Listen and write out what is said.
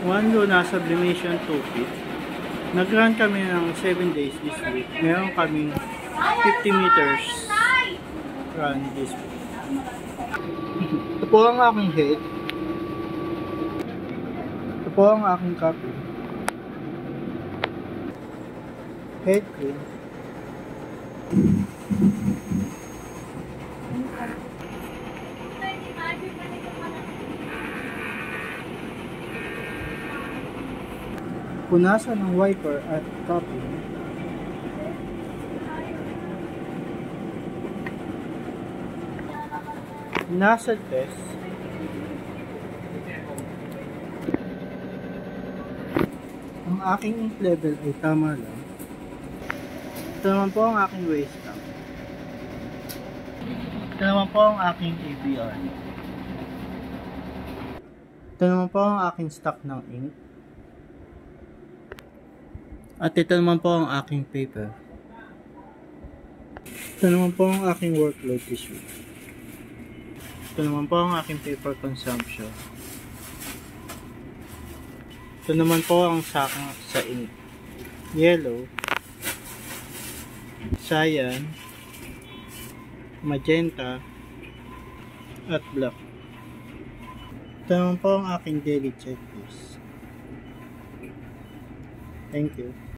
One Luna Sublimation Toolkit. Nag-run kami ng 7 days this week. Meron kaming 50 meters run this week. Ito po ang aking head. Ito po ang aking copy. Head cream. Punasan ng wiper at copy. Nasal test. Ang aking ink level ay tama lang. Ito naman po ang aking waist lang. Ito naman po ang aking ABR. Ito naman po ang aking stock ng ink. At ito naman po ang aking paper. Ito naman po ang aking workload this week. Ito naman po ang aking paper consumption. Ito naman po ang saka sa ink. Yellow, cyan, magenta, at black. Ito naman po ang aking daily checklist. Thank you.